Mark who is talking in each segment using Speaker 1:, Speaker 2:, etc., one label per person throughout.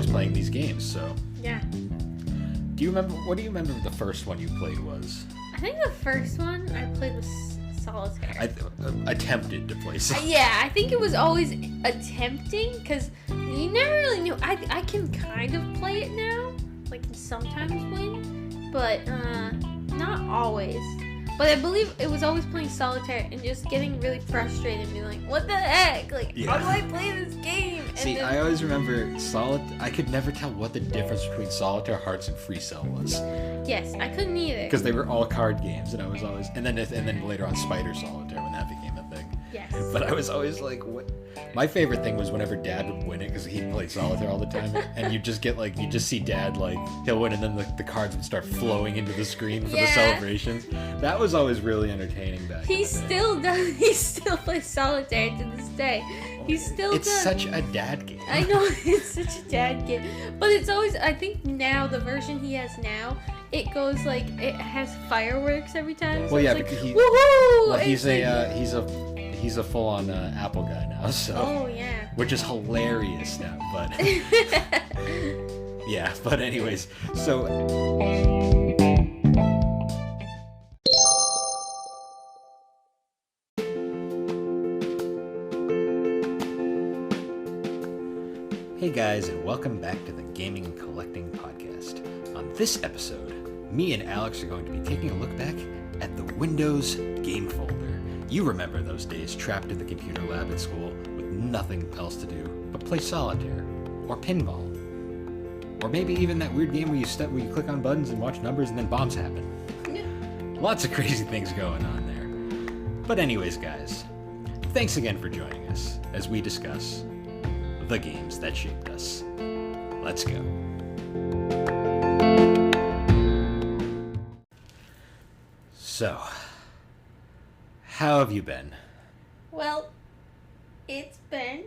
Speaker 1: always playing these games. So,
Speaker 2: Yeah.
Speaker 1: what do you remember the first one you played was?
Speaker 2: I think the first one I played was Solitaire.
Speaker 1: I attempted to play Solitaire.
Speaker 2: Yeah, I think it was always attempting because you never really knew. I can kind of play it now, like can sometimes win, but not always. But I believe it was always playing Solitaire and just getting really frustrated and being like, what the heck? Like, how do I play this game? And
Speaker 1: See,
Speaker 2: then,
Speaker 1: I always remember I could never tell what the difference between Solitaire, Hearts, and Free Cell was.
Speaker 2: yes, I couldn't either.
Speaker 1: Because they were all card games, and I was always... And then later on Spider Solitaire, when that became a thing.
Speaker 2: Yes.
Speaker 1: But I was always like, what? My favorite thing was whenever Dad would win it, because he played Solitaire all the time, and you just see Dad, like, he'll win, and then the cards would start flowing into the screen for the celebrations. That was always really entertaining back
Speaker 2: He
Speaker 1: in the day.
Speaker 2: still does. He still plays Solitaire to this day. He still
Speaker 1: It's
Speaker 2: does.
Speaker 1: such a dad game.
Speaker 2: I know, it's such a dad game. But it's always, I think now, the version he has now, it goes like, it has fireworks every time. So
Speaker 1: Well, yeah,
Speaker 2: it's like,
Speaker 1: because
Speaker 2: woohoo!
Speaker 1: Well, he's
Speaker 2: It's
Speaker 1: he's a full-on Apple guy now, so...
Speaker 2: Oh, yeah.
Speaker 1: Which is hilarious now, but... yeah, but anyways, so... Hey guys, and welcome back to the Gaming and Collecting Podcast. On this episode, me and Alex are going to be taking a look back at the Windows game folder. You remember those days trapped in the computer lab at school with nothing else to do but play solitaire, or pinball, or maybe even that weird game where you click on buttons and watch numbers and then bombs happen. Lots of crazy things going on there. But anyways, guys, thanks again for joining us as we discuss the games that shaped us. Let's go. So, how have you been?
Speaker 2: Well, it's been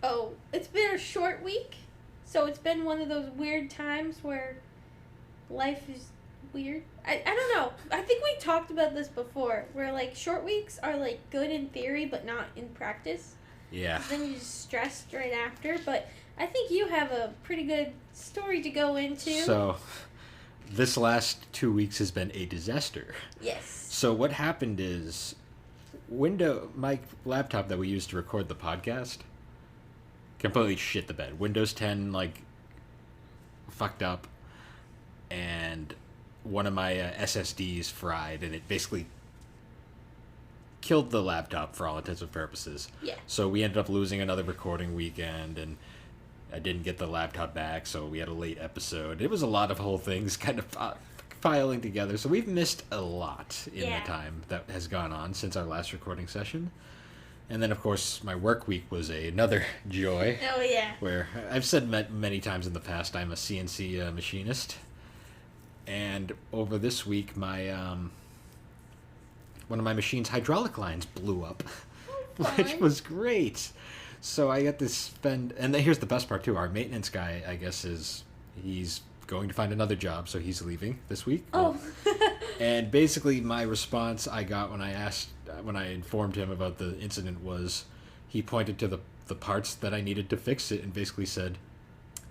Speaker 2: a short week. So it's been one of those weird times where life is weird. I don't know. I think we talked about this before, where like short weeks are like good in theory but not in practice.
Speaker 1: Yeah.
Speaker 2: Then you're just stressed right after. But I think you have a pretty good story to go into.
Speaker 1: So, this last 2 weeks has been a disaster.
Speaker 2: Yes.
Speaker 1: So what happened is, my laptop that we used to record the podcast completely shit the bed. Windows 10 fucked up, and one of my SSDs fried, and it basically killed the laptop for all intents and purposes.
Speaker 2: Yeah.
Speaker 1: So we ended up losing another recording weekend, and I didn't get the laptop back, so we had a late episode. It was a lot of whole things kind of filing together. So we've missed a lot in the time that has gone on since our last recording session. And then, of course, my work week was another joy.
Speaker 2: Oh, yeah.
Speaker 1: Where I've said many times in the past, I'm a CNC machinist. And over this week, my one of my machine's hydraulic lines blew up, which was great. So I got to spend, and then here's the best part too. Our maintenance guy, I guess, he's going to find another job, so he's leaving this week.
Speaker 2: Oh.
Speaker 1: And basically, my response I got when I informed him about the incident was, he pointed to the parts that I needed to fix it and basically said,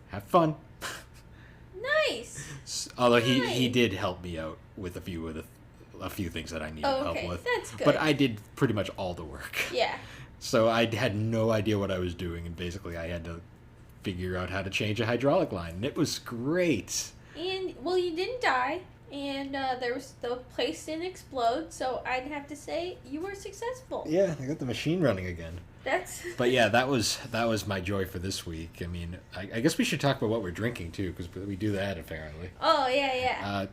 Speaker 1: "Have fun."
Speaker 2: Nice.
Speaker 1: Although he did help me out with a few things that I needed help with.
Speaker 2: That's good.
Speaker 1: But I did pretty much all the work.
Speaker 2: Yeah.
Speaker 1: So I had no idea what I was doing, and basically I had to figure out how to change a hydraulic line, and it was great.
Speaker 2: And, well, you didn't die, and the place didn't explode, so I'd have to say you were successful.
Speaker 1: Yeah, I got the machine running again. But yeah, that was my joy for this week. I mean, I guess we should talk about what we're drinking too, because we do that apparently.
Speaker 2: Oh, yeah.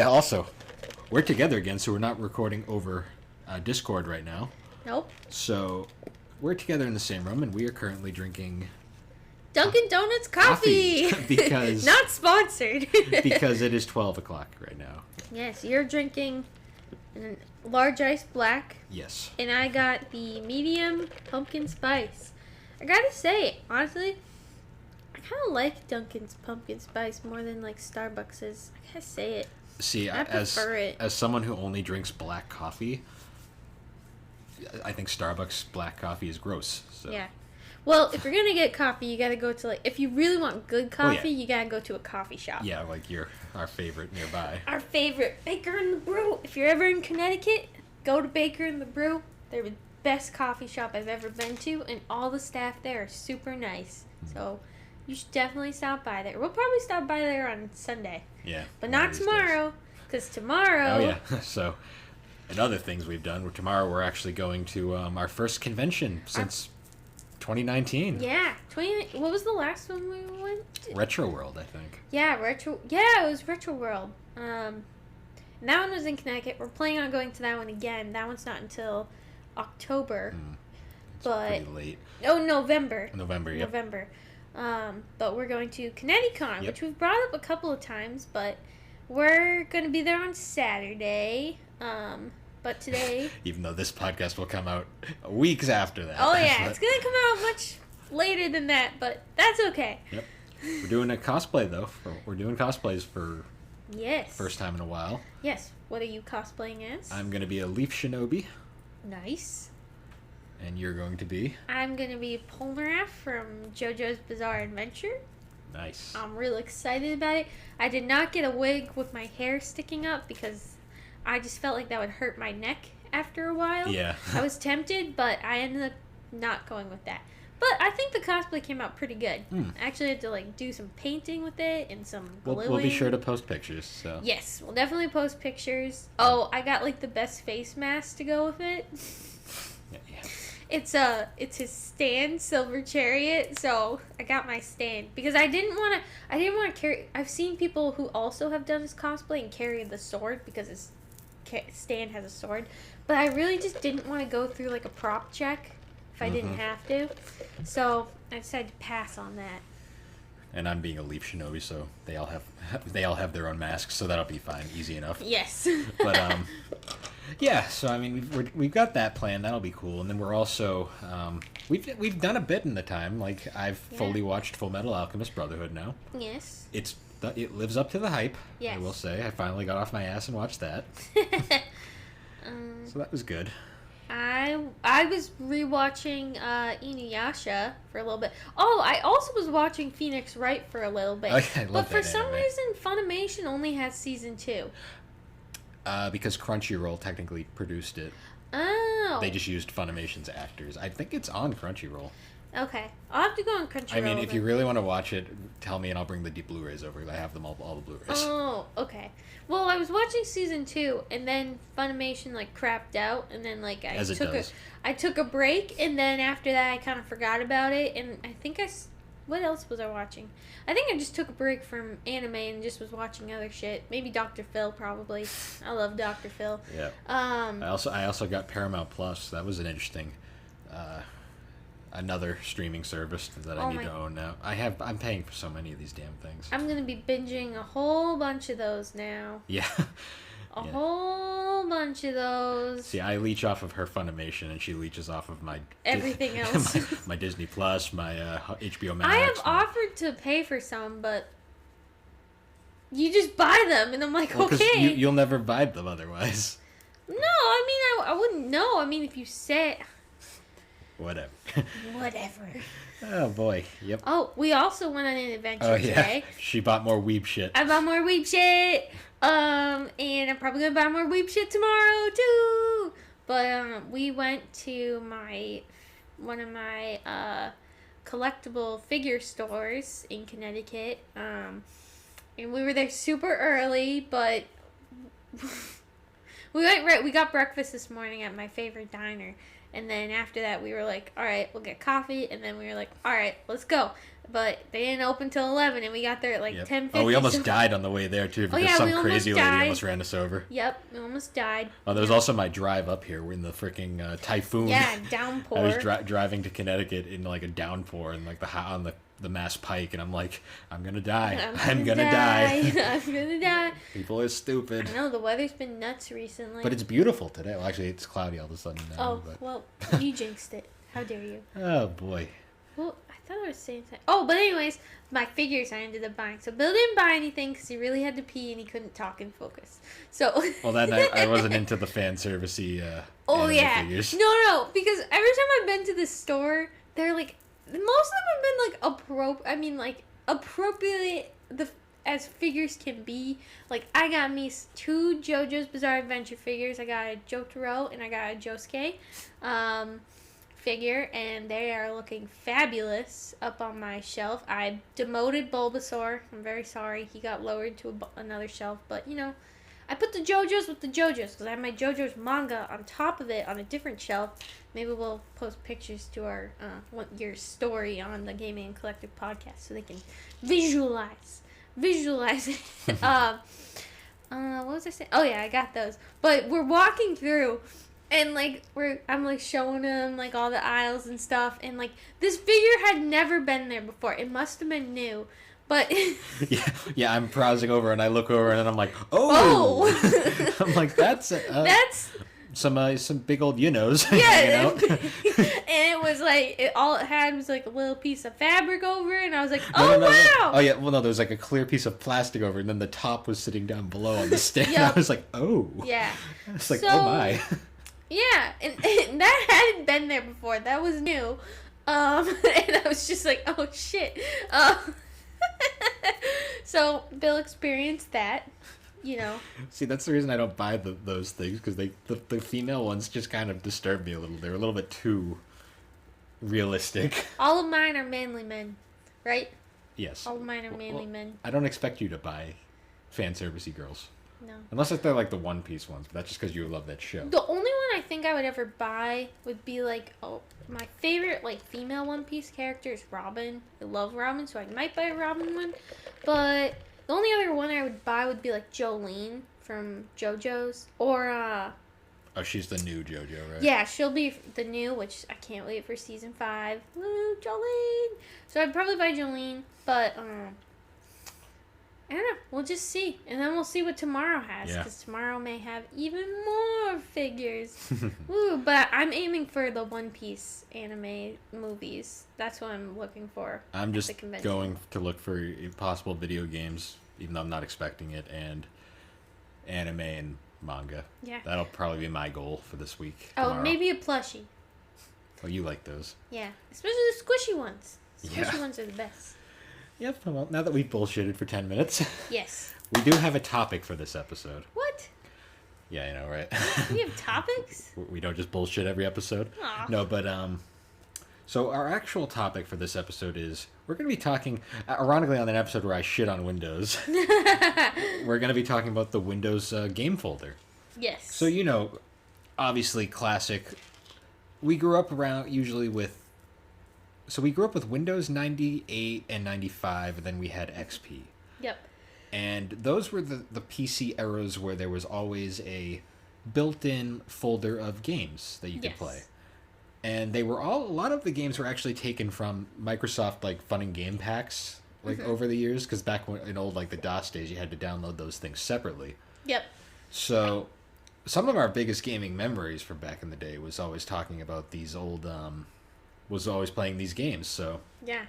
Speaker 1: Also, we're together again, so we're not recording over Discord right now.
Speaker 2: Nope.
Speaker 1: So we're together in the same room, and we are currently drinking
Speaker 2: Dunkin' Donuts coffee.
Speaker 1: because
Speaker 2: not sponsored.
Speaker 1: because it is 12 o'clock right now.
Speaker 2: Yes, you're drinking a large ice black.
Speaker 1: Yes.
Speaker 2: And I got the medium pumpkin spice. I gotta say, honestly, I kind of like Dunkin's pumpkin spice more than like Starbucks's. I gotta say it.
Speaker 1: See,
Speaker 2: I prefer it.
Speaker 1: As someone who only drinks black coffee, I think Starbucks black coffee is gross. So.
Speaker 2: Yeah. Well, if you're gonna get coffee, you gotta go to like. If you really want good coffee,
Speaker 1: yeah.
Speaker 2: you gotta go to a coffee shop.
Speaker 1: Yeah, like our favorite nearby.
Speaker 2: Our favorite, Baker and the Brew. If you're ever in Connecticut, go to Baker and the Brew. They're the best coffee shop I've ever been to, and all the staff there are super nice. So you should definitely stop by there. We'll probably stop by there on Sunday.
Speaker 1: Yeah.
Speaker 2: But not tomorrow, because tomorrow...
Speaker 1: Oh, yeah. So, and other things we've done. Tomorrow we're actually going to our first convention since 2019.
Speaker 2: Yeah. What was the last one we went to?
Speaker 1: Retro World, I think.
Speaker 2: Yeah, it was Retro World. And that one was in Connecticut. We're planning on going to that one again. That one's not until October.
Speaker 1: It's
Speaker 2: but
Speaker 1: pretty late.
Speaker 2: Oh, November.
Speaker 1: November, yep.
Speaker 2: November. But we're going to ConnectiCon, which we've brought up a couple of times, but we're going to be there on Saturday. But today...
Speaker 1: Even though this podcast will come out weeks after that.
Speaker 2: Oh, yeah. It's going to come out much later than that, but that's okay.
Speaker 1: Yep. We're doing a cosplay, though. We're doing cosplays for
Speaker 2: Yes.
Speaker 1: first time in a while.
Speaker 2: Yes. What are you cosplaying as?
Speaker 1: I'm going to be a Leaf Shinobi.
Speaker 2: Nice.
Speaker 1: And you're going to be?
Speaker 2: I'm going to be Polnareff from JoJo's Bizarre Adventure.
Speaker 1: Nice.
Speaker 2: I'm real excited about it. I did not get a wig with my hair sticking up because I just felt like that would hurt my neck after a while.
Speaker 1: Yeah.
Speaker 2: I was tempted, but I ended up not going with that. But I think the cosplay came out pretty good. I actually had to like do some painting with it and some gluing.
Speaker 1: We'll be sure to post pictures. So.
Speaker 2: Yes, we'll definitely post pictures. Oh, I got like the best face mask to go with it.
Speaker 1: Yeah.
Speaker 2: It's his stand, Silver Chariot. So I got my stand because I didn't want to carry. I've seen people who also have done his cosplay and carry the sword because his stand has a sword, but I really just didn't want to go through like a prop check if I didn't have to. So I decided to pass on that.
Speaker 1: And I'm being a Leaf Shinobi, so they all have their own masks, so that'll be fine, easy enough.
Speaker 2: Yes.
Speaker 1: But yeah. So I mean, we've got that plan. That'll be cool. And then we're also we've done a bit in the time. Like I've fully watched Full Metal Alchemist Brotherhood now.
Speaker 2: Yes.
Speaker 1: It lives up to the hype.
Speaker 2: Yes.
Speaker 1: I will say. I finally got off my ass and watched that. So that was good.
Speaker 2: I was rewatching Inuyasha for a little bit. Oh, I also was watching Phoenix Wright for a little bit.
Speaker 1: Oh, yeah, I love
Speaker 2: but for
Speaker 1: that
Speaker 2: some
Speaker 1: anime.
Speaker 2: reason, Funimation only has season 2.
Speaker 1: Because Crunchyroll technically produced it.
Speaker 2: Oh.
Speaker 1: They just used Funimation's actors. I think it's on Crunchyroll.
Speaker 2: Okay. I'll have to go on Crunchyroll.
Speaker 1: I mean, if
Speaker 2: then.
Speaker 1: you really want to watch it, tell me and I'll bring the deep Blu-rays over. I have them all the Blu-rays.
Speaker 2: Oh, okay. Well, I was watching season 2, and then Funimation like crapped out, and then like I took a break, and then after that I kind of forgot about it, and I think what else was I watching? I think I just took a break from anime and just was watching other shit. Maybe Dr. Phil, probably. I love Dr. Phil.
Speaker 1: Yeah. I also got Paramount Plus. That was an interesting. Another streaming service that I need to own now. I'm paying for so many of these damn things.
Speaker 2: I'm gonna be binging a whole bunch of those now.
Speaker 1: Yeah.
Speaker 2: A whole bunch of those.
Speaker 1: See, I leech off of her Funimation, and she leeches off of my
Speaker 2: everything else.
Speaker 1: my Disney Plus, my HBO Max.
Speaker 2: I have offered to pay for some, but you just buy them, and I'm like,
Speaker 1: well,
Speaker 2: okay.
Speaker 1: You'll never buy them otherwise.
Speaker 2: No, I mean, I wouldn't know. I mean, if you say...
Speaker 1: Whatever.
Speaker 2: Whatever.
Speaker 1: Oh, boy. Yep.
Speaker 2: Oh, we also went on an adventure today.
Speaker 1: She bought more weeb shit.
Speaker 2: I bought more weeb shit. And I'm probably going to buy more weeb shit tomorrow, too. But, we went to one of my, collectible figure stores in Connecticut. And we were there super early, but we got breakfast this morning at my favorite diner. And then after that, we were like, all right, we'll get coffee. And then we were like, all right, let's go. But they didn't open till 11, and we got there at like 10:50.
Speaker 1: Oh, we almost died on the way there, too, because some crazy lady almost ran us over.
Speaker 2: Yep, we almost died.
Speaker 1: Oh, there was also my drive up here. We're in the freaking typhoon.
Speaker 2: Yeah, downpour.
Speaker 1: I was driving to Connecticut in like a downpour and like on the Mass Pike, and I'm like, I'm gonna die. I'm gonna die.
Speaker 2: I'm gonna die.
Speaker 1: People are stupid.
Speaker 2: I know, the weather's been nuts recently.
Speaker 1: But it's beautiful today. Well, actually, it's cloudy all of a sudden now.
Speaker 2: Oh,
Speaker 1: but...
Speaker 2: well, you jinxed it. How dare you?
Speaker 1: Oh, boy.
Speaker 2: Well, I thought I was saying something. Oh, but anyways, my figures I ended up buying. So Bill didn't buy anything because he really had to pee and he couldn't talk and focus. So.
Speaker 1: Well, that night I wasn't into the fan servicey
Speaker 2: oh, yeah.
Speaker 1: figures.
Speaker 2: No, because every time I've been to the store, they're like Most of them have been like appropriate as figures can be. Like I got me two JoJo's Bizarre Adventure figures. I got a Jotaro and I got a Josuke figure, and they are looking fabulous up on my shelf. I demoted Bulbasaur. I'm very sorry. He got lowered to another shelf, but you know, I put the JoJo's with the JoJo's because I have my JoJo's manga on top of it on a different shelf. Maybe we'll post pictures to our your story on the Gaming and Collective podcast so they can visualize it. What was I saying? Oh yeah, I got those. But we're walking through, and like I'm like showing them like all the aisles and stuff, and like this figure had never been there before. It must have been new. But
Speaker 1: yeah, I'm browsing over and I look over and I'm like, oh! I'm like, that's some big old you-knows hanging out.
Speaker 2: And it was like, all it had was like a little piece of fabric over it, and I was like, wow!
Speaker 1: No. Oh yeah, well no, there was like a clear piece of plastic over it, and then the top was sitting down below on the stand. Yep. I was like, oh.
Speaker 2: Yeah.
Speaker 1: It's like, oh my.
Speaker 2: Yeah, and that hadn't been there before. That was new. And I was just like, oh shit. So Bill experienced that, you know.
Speaker 1: See, that's the reason I don't buy those things, because the female ones just kind of disturb me a little. They're a little bit too realistic.
Speaker 2: All of mine are manly men, right?
Speaker 1: Yes.
Speaker 2: All of mine are manly men.
Speaker 1: I don't expect you to buy fan servicey girls.
Speaker 2: No.
Speaker 1: Unless if they're like the One Piece ones, but that's just because you love that show.
Speaker 2: The only one I think I would ever buy would be like, my favorite like female One Piece character is Robin. I love Robin, so I might buy a Robin one. But the only other one I would buy would be like Jolene from JoJo's, or
Speaker 1: Oh, she's the new JoJo, right?
Speaker 2: Yeah, she'll be the new, which I can't wait for season 5. Woo, Jolene! So I'd probably buy Jolene, but I don't know. We'll just see. And then we'll see what tomorrow has. Because tomorrow may have even more figures. Woo, but I'm aiming for the One Piece anime movies. That's what I'm looking for.
Speaker 1: I'm just going to look for possible video games, even though I'm not expecting it, and anime and manga.
Speaker 2: Yeah.
Speaker 1: That'll probably be my goal for this week.
Speaker 2: Oh,
Speaker 1: tomorrow.
Speaker 2: Maybe a plushie.
Speaker 1: Oh, you like those.
Speaker 2: Yeah. Especially the squishy ones. Squishy ones are the best.
Speaker 1: Yep, well, now that we've bullshitted for 10 minutes.
Speaker 2: Yes.
Speaker 1: We do have a topic for this episode.
Speaker 2: What?
Speaker 1: Yeah, I know, right?
Speaker 2: We have topics?
Speaker 1: We don't just bullshit every episode.
Speaker 2: Aww.
Speaker 1: No, but, so our actual topic for this episode is, we're going to be talking, ironically on an episode where I shit on Windows, we're going to be talking about the Windows game folder.
Speaker 2: Yes.
Speaker 1: So, you know, obviously classic, we grew up with Windows 98 and 95, and then we had XP. Yep. And those were the PC eras where there was always a built-in folder of games that you could play. And they were a lot of the games were actually taken from Microsoft, like, fun and game packs, like, over the years, because back when, in old, like, the DOS days, you had to download those things separately. Yep. So, some of our biggest gaming memories from back in the day was always talking about these old, was always playing these games, so... Yeah.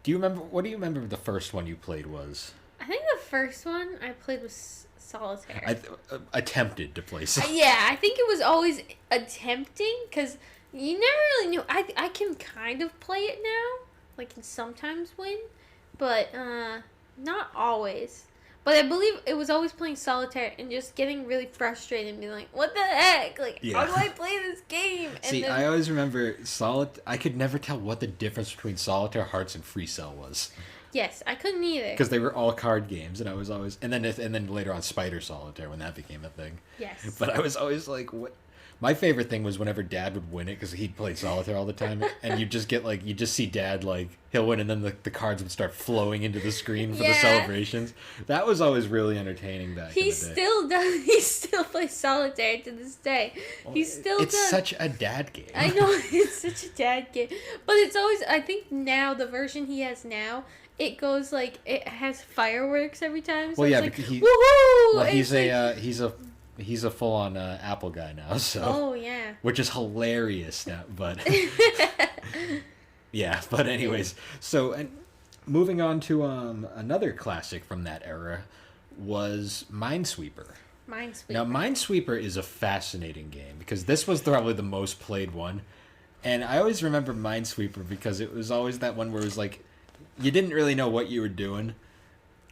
Speaker 1: What do you remember the first one you played was?
Speaker 2: I think the first one I played was Solitaire.
Speaker 1: I attempted to play Solitaire.
Speaker 2: Yeah, I think it was always attempting, because you never really knew. I can kind of play it now, like, can sometimes win, but not always. But I believe it was always playing Solitaire and just getting really frustrated and being like, what the heck? Like, how do I play this game? And
Speaker 1: See, I always remember I could never tell what the difference between Solitaire, Hearts, and Free Cell was.
Speaker 2: Yes, I couldn't either.
Speaker 1: Because they were all card games, and I was always... And then later on Spider Solitaire, when that became a thing. Yes. But I was always like, what... My favorite thing was whenever Dad would win it, because he'd play Solitaire all the time, and you just see Dad, like, he'll win, and then the cards would start flowing into the screen for the celebrations. That was always really entertaining back in the day.
Speaker 2: He still does. He still plays Solitaire to this day. Well, he still does.
Speaker 1: It's such a dad game.
Speaker 2: I know, it's such a dad game. But it's always, I think now, the version he has now, it goes, like, it has fireworks every time. So
Speaker 1: well, yeah,
Speaker 2: it's like,
Speaker 1: woohoo! Well, he's a full-on Apple guy now, so...
Speaker 2: Oh, yeah.
Speaker 1: Which is hilarious now, but... yeah, but anyways. So, and moving on to another classic from that era was Minesweeper.
Speaker 2: Minesweeper.
Speaker 1: Now, Minesweeper is a fascinating game, because this was probably the most played one. And I always remember Minesweeper because it was always that one where it was like, you didn't really know what you were doing,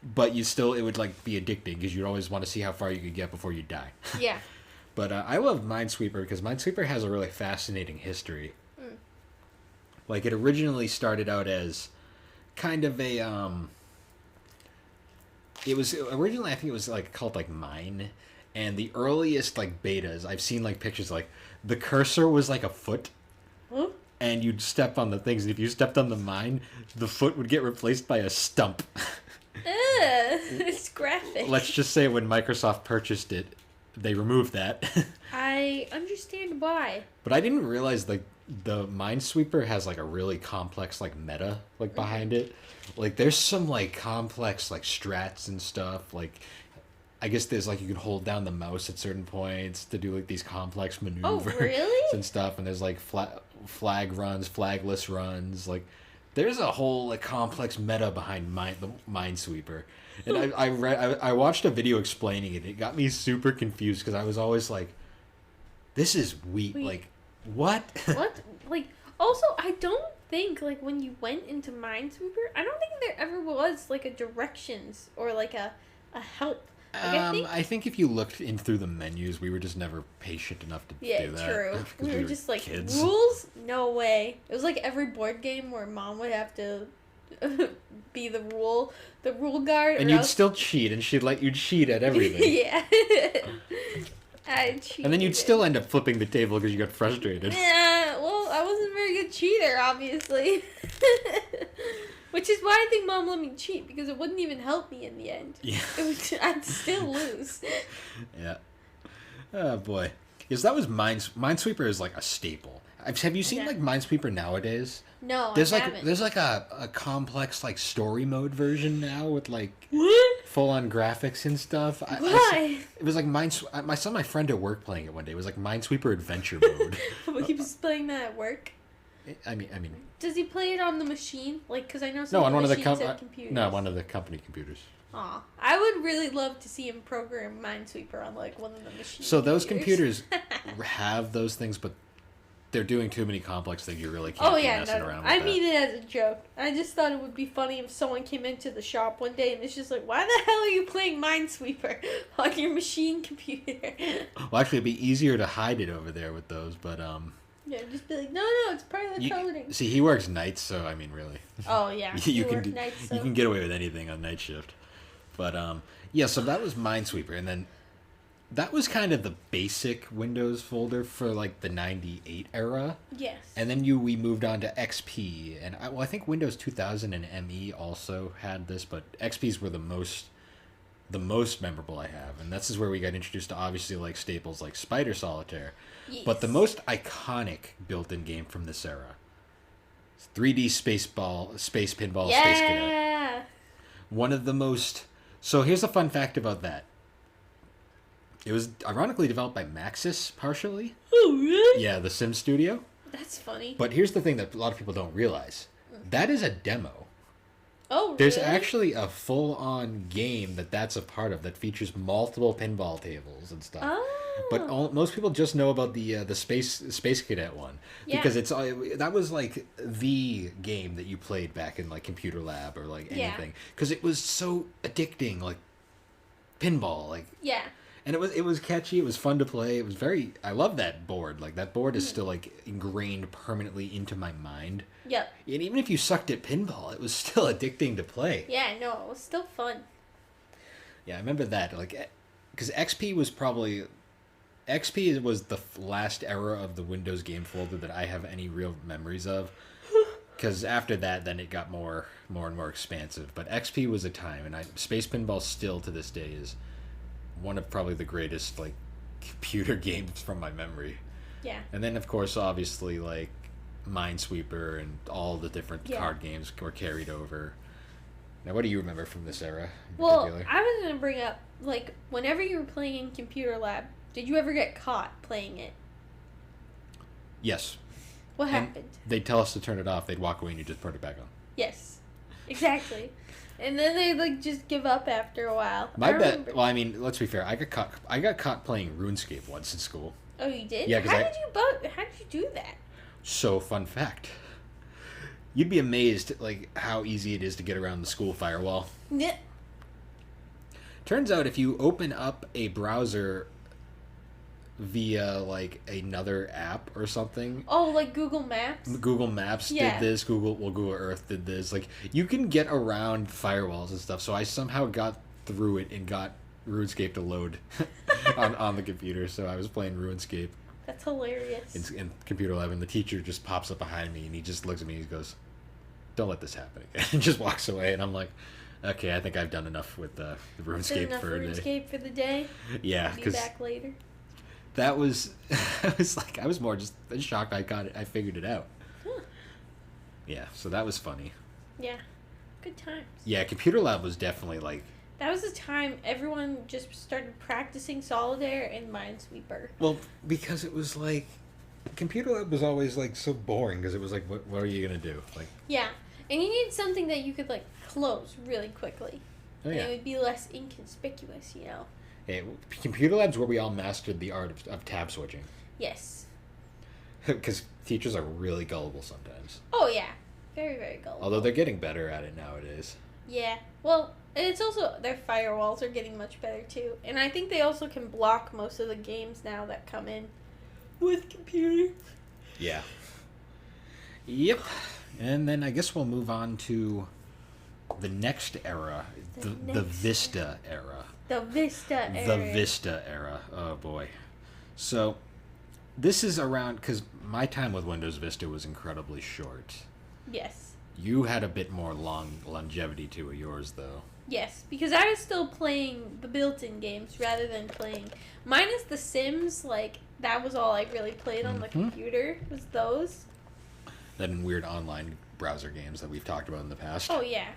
Speaker 1: but it would like be addicting because you'd always want to see how far you could get before you die.
Speaker 2: Yeah.
Speaker 1: But I love Minesweeper because Minesweeper has a really fascinating history. Like, it originally started out as kind of a, it was originally, I think it was like called like Mine, and the earliest like betas, I've seen like pictures like the cursor was like a foot.
Speaker 2: Huh?
Speaker 1: And you'd step on the things, and if you stepped on the mine, the foot would get replaced by a stump.
Speaker 2: It's graphic.
Speaker 1: Let's just say when Microsoft purchased it, they removed that.
Speaker 2: I understand why.
Speaker 1: But I didn't realize like the Minesweeper has like a really complex like meta like behind it. Like there's some like complex like strats and stuff. Like I guess there's like you can hold down the mouse at certain points to do like these complex maneuvers
Speaker 2: really?
Speaker 1: and stuff. And there's like flag runs, flagless runs. Like there's a whole like complex meta behind the Minesweeper. And I watched a video explaining it. It got me super confused because I was always like, "This is weak. Like, what?"
Speaker 2: What? Like, also, I don't think like when you went into Minesweeper, I don't think there ever was like a directions or like a help. Like,
Speaker 1: I think if you looked in through the menus, we were just never patient enough to do that.
Speaker 2: True. We were just like
Speaker 1: kids.
Speaker 2: Rules. No way. It was like every board game where mom would have to be the rule guard,
Speaker 1: and you'd still cheat, and she'd let you cheat at everything.
Speaker 2: Yeah. I cheated.
Speaker 1: And then you'd still end up flipping the table because you got frustrated.
Speaker 2: Yeah. Well, I wasn't a very good cheater, obviously. Which is why I think mom let me cheat, because it wouldn't even help me in the end.
Speaker 1: Yeah.
Speaker 2: I'd still lose.
Speaker 1: Yeah. Oh boy. Because that was Minesweeper is like a staple. Have you seen like Minesweeper nowadays?
Speaker 2: No,
Speaker 1: there's
Speaker 2: I
Speaker 1: like
Speaker 2: haven't.
Speaker 1: there's like a complex like story mode version now with like full on graphics and stuff.
Speaker 2: Why?
Speaker 1: It was like I saw my friend at work playing it one day. It was like Minesweeper Adventure Mode.
Speaker 2: He was playing that at work.
Speaker 1: I mean.
Speaker 2: Does he play it on the machine? Like, because I know some
Speaker 1: No, on one of the
Speaker 2: computers.
Speaker 1: No, one of the company computers.
Speaker 2: Aw, I would really love to see him program Minesweeper on like one of the machines.
Speaker 1: So those computers have those things, but they're doing too many complex things. You really can't be messing around with
Speaker 2: I
Speaker 1: that.
Speaker 2: mean it as a joke. I just thought it would be funny if someone came into the shop one day and it's just like, why the hell are you playing Minesweeper on your machine computer?
Speaker 1: Well, actually, it'd be easier to hide it over there with those, but
Speaker 2: Yeah, just be like, no, it's part of the coding.
Speaker 1: See, he works nights, so I mean, really.
Speaker 2: Oh yeah,
Speaker 1: you can get away with anything on night shift. But yeah, so that was Minesweeper, and then that was kind of the basic Windows folder for like the 98 era.
Speaker 2: Yes.
Speaker 1: And then we moved on to XP, and I think Windows 2000 and ME also had this, but XPs were the most memorable I have, and this is where we got introduced to obviously like staples like Spider Solitaire.
Speaker 2: Yes.
Speaker 1: But the most iconic built-in game from this era, 3D Space Pinball, Space Cadet.
Speaker 2: Yeah.
Speaker 1: One of the most. So here's a fun fact about that. It was ironically developed by Maxis partially.
Speaker 2: Oh really?
Speaker 1: Yeah, the Sim Studio.
Speaker 2: That's funny.
Speaker 1: But here's the thing that a lot of people don't realize. That is a demo.
Speaker 2: Oh really?
Speaker 1: There's actually a full-on game that's a part of that features multiple pinball tables and stuff.
Speaker 2: Oh.
Speaker 1: But most people just know about the Space Cadet one because that was like the game that you played back in like Computer Lab or like anything because it was so addicting, like pinball, like and it was catchy, it was fun to play, it was I love that board. Like that board is still like ingrained permanently into my mind.
Speaker 2: Yep.
Speaker 1: And even if you sucked at pinball, it was still addicting to play.
Speaker 2: Yeah, no, it was still fun.
Speaker 1: Yeah, I remember that. Like, because XP was the last era of the Windows game folder that I have any real memories of. Because after that, then it got more and more expansive. But XP was a time, and Space Pinball still to this day is one of probably the greatest like computer games from my memory.
Speaker 2: Yeah.
Speaker 1: And then of course, obviously, like Minesweeper and all the different card games were carried over. Now, what do you remember from this era in particular?
Speaker 2: I was going to bring up, like, whenever you were playing in Computer Lab, did you ever get caught playing it?
Speaker 1: Yes.
Speaker 2: What happened?
Speaker 1: They'd tell us to turn it off, they'd walk away, and you just put it back on.
Speaker 2: Yes. Exactly. And then they'd, like, just give up after a while.
Speaker 1: Well, I mean, let's be fair. I got caught playing RuneScape once in school.
Speaker 2: Oh, you did?
Speaker 1: Yeah,
Speaker 2: How did you do that?
Speaker 1: So, fun fact. You'd be amazed, like, how easy it is to get around the school firewall.
Speaker 2: Yeah.
Speaker 1: Turns out if you open up a browser via, like, another app or something...
Speaker 2: Oh, like Google Maps?
Speaker 1: Google Maps
Speaker 2: Yeah.
Speaker 1: did this, Google Earth did this. Like, you can get around firewalls and stuff, so I somehow got through it and got RuneScape to load on the computer, so I was playing RuneScape
Speaker 2: That's hilarious.
Speaker 1: in Computer Lab, and the teacher just pops up behind me, and he just looks at me and he goes, "Don't let this happen again," and just walks away, and I'm like, okay, I think I've done enough with the RuneScape
Speaker 2: enough
Speaker 1: for a day.
Speaker 2: RuneScape for the day.
Speaker 1: Yeah,
Speaker 2: Be
Speaker 1: because
Speaker 2: back later.
Speaker 1: that was, I was more just shocked I figured it out.
Speaker 2: Huh.
Speaker 1: Yeah, so that was funny.
Speaker 2: Yeah. Good times.
Speaker 1: Yeah, Computer Lab was definitely like,
Speaker 2: That was the time everyone just started practicing Solitaire and Minesweeper.
Speaker 1: well, because it was like, Computer Lab was always like so boring because it was like, what are you gonna do? Like,
Speaker 2: Yeah. And you need something that you could like close really quickly.
Speaker 1: oh
Speaker 2: And
Speaker 1: yeah,
Speaker 2: it would be less inconspicuous, you know?
Speaker 1: hey, Computer Lab's where we all mastered the art of tab switching
Speaker 2: Yes.
Speaker 1: because teachers are really gullible sometimes.
Speaker 2: Oh yeah. Very, very gullible.
Speaker 1: Although they're getting better at it nowadays.
Speaker 2: Yeah. Well, and it's also their firewalls are getting much better too. And I think they also can block most of the games now that come in with computer.
Speaker 1: Yeah. Yep. And then I guess we'll move on to the next era, the
Speaker 2: next
Speaker 1: Vista era.
Speaker 2: The Vista era.
Speaker 1: The Vista era. Oh boy. So this is around because my time with Windows Vista was incredibly short.
Speaker 2: Yes.
Speaker 1: You had a bit more longevity to yours though.
Speaker 2: Yes, because I was still playing the built-in games rather than playing minus the Sims. Like that was all I really played on the computer. Was those?
Speaker 1: Then weird online browser games that we've talked about in the past.
Speaker 2: Oh yeah,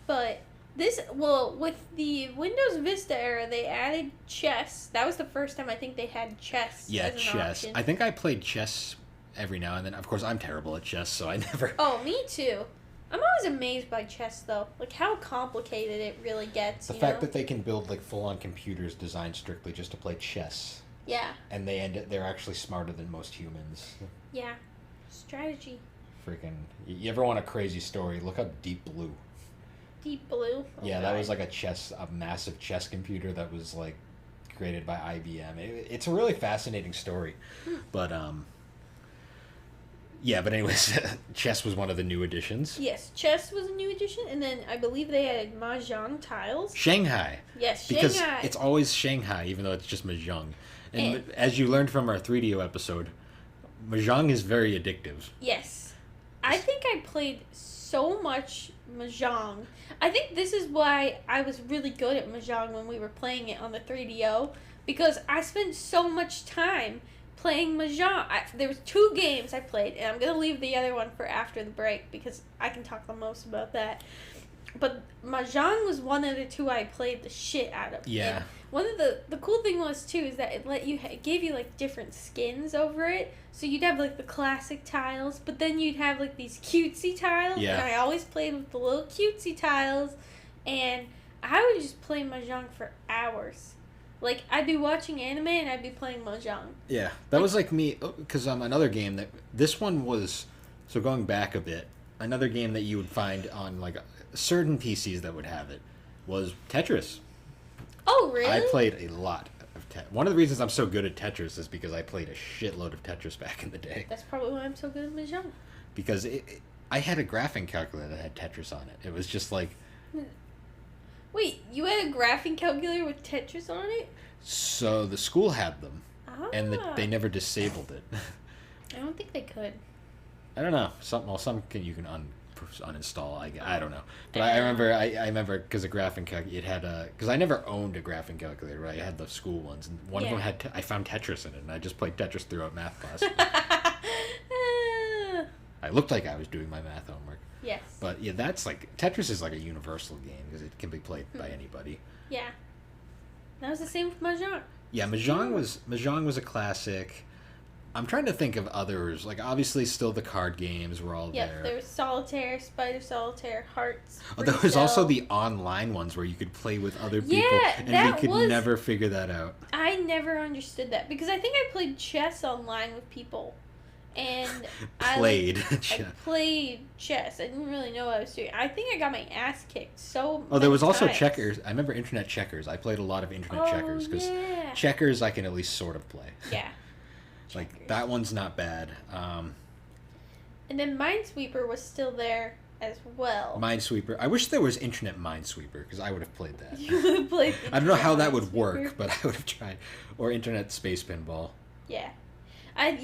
Speaker 2: but this with the Windows Vista era, they added chess. That was the first time I think they had chess.
Speaker 1: Yeah,
Speaker 2: as an
Speaker 1: chess.
Speaker 2: option.
Speaker 1: I think I played chess every now and then. Of course, I'm terrible at chess, so I never.
Speaker 2: Oh, me too. I'm always amazed by chess though, like how complicated it really gets.
Speaker 1: The
Speaker 2: you
Speaker 1: fact
Speaker 2: know?
Speaker 1: that they can build like full-on computers designed strictly just to play chess,
Speaker 2: Yeah,
Speaker 1: and they're actually smarter than most humans.
Speaker 2: yeah, strategy.
Speaker 1: Freaking! You ever want a crazy story? Look up Deep Blue.
Speaker 2: Deep Blue. Oh,
Speaker 1: Yeah, that
Speaker 2: God.
Speaker 1: was like a massive chess computer that was like created by IBM. It's a really fascinating story, but yeah. But anyways, chess was one of the new additions.
Speaker 2: Yes, chess was a new addition, and then I believe they added mahjong tiles.
Speaker 1: Shanghai.
Speaker 2: Yes,
Speaker 1: Because
Speaker 2: Shanghai.
Speaker 1: it's always Shanghai, even though it's just Mahjong. And
Speaker 2: And-
Speaker 1: as you learned from our 3DO episode, Mahjong is very addictive.
Speaker 2: Yes, I think I played so much mahjong. I think this is why I was really good at mahjong when we were playing it on the 3DO, because I spent so much time playing mahjong. There was 2 games I played, and I'm gonna leave the other one for after the break because I can talk the most about that. But mahjong was one of the 2 I played the shit out of.
Speaker 1: Yeah.
Speaker 2: And one of the cool thing was too is that it gave you like different skins over it. So you'd have like the classic tiles, but then you'd have like these cutesy tiles.
Speaker 1: Yeah.
Speaker 2: And I always played with the little cutesy tiles, and I would just play mahjong for hours. Like I'd be watching anime and I'd be playing mahjong.
Speaker 1: Yeah, that was like me, because another game that, this one was, so going back a bit, another game that you would find on like certain PCs that would have it was Tetris.
Speaker 2: Oh really?
Speaker 1: I played a lot of Tetris. One of the reasons I'm so good at Tetris is because I played a shitload of Tetris back in the day.
Speaker 2: That's probably why I'm so good at mahjong.
Speaker 1: Because I had a graphing calculator that had Tetris on it. It was just like,
Speaker 2: Wait, you had a graphing calculator with Tetris on it?
Speaker 1: so the school had them,
Speaker 2: Ah.
Speaker 1: and they never disabled it.
Speaker 2: I don't think they could.
Speaker 1: I don't know. Some you can uninstall. I don't know. But I remember because a graphing calculator, it had because I never owned a graphing calculator. Right? I had the school ones, and one of them had I found Tetris in it, and I just played Tetris throughout math class. I looked like I was doing my math homework.
Speaker 2: Yes.
Speaker 1: But yeah, that's like Tetris is like a universal game because it can be played by anybody.
Speaker 2: Yeah. That was the same with mahjong.
Speaker 1: Yeah, Mahjong was a classic. I'm trying to think of others. Like obviously, still the card games were all
Speaker 2: Yep,
Speaker 1: there.
Speaker 2: there was Solitaire, Spider Solitaire, Hearts.
Speaker 1: Oh, there was also
Speaker 2: Cell.
Speaker 1: the online ones where you could play with other people,
Speaker 2: Yeah,
Speaker 1: and we
Speaker 2: that
Speaker 1: could
Speaker 2: was-
Speaker 1: never figure that out.
Speaker 2: I never understood that because I think I played chess online with people, and
Speaker 1: Played
Speaker 2: I
Speaker 1: chess.
Speaker 2: played chess. I didn't really know what I was doing. I think I got my ass kicked so
Speaker 1: Oh, there was
Speaker 2: many
Speaker 1: also
Speaker 2: times.
Speaker 1: checkers. I remember internet checkers. I played a lot of internet checkers because
Speaker 2: yeah.
Speaker 1: checkers I can at least sort of play.
Speaker 2: Yeah.
Speaker 1: Like
Speaker 2: Checkers.
Speaker 1: that one's not bad.
Speaker 2: And then Minesweeper was still there as well.
Speaker 1: Minesweeper. I wish there was internet Minesweeper because I would have played that.
Speaker 2: You would have played.
Speaker 1: I don't know how that would
Speaker 2: Minesweeper.
Speaker 1: work, but I would have tried. Or internet space pinball.
Speaker 2: Yeah. And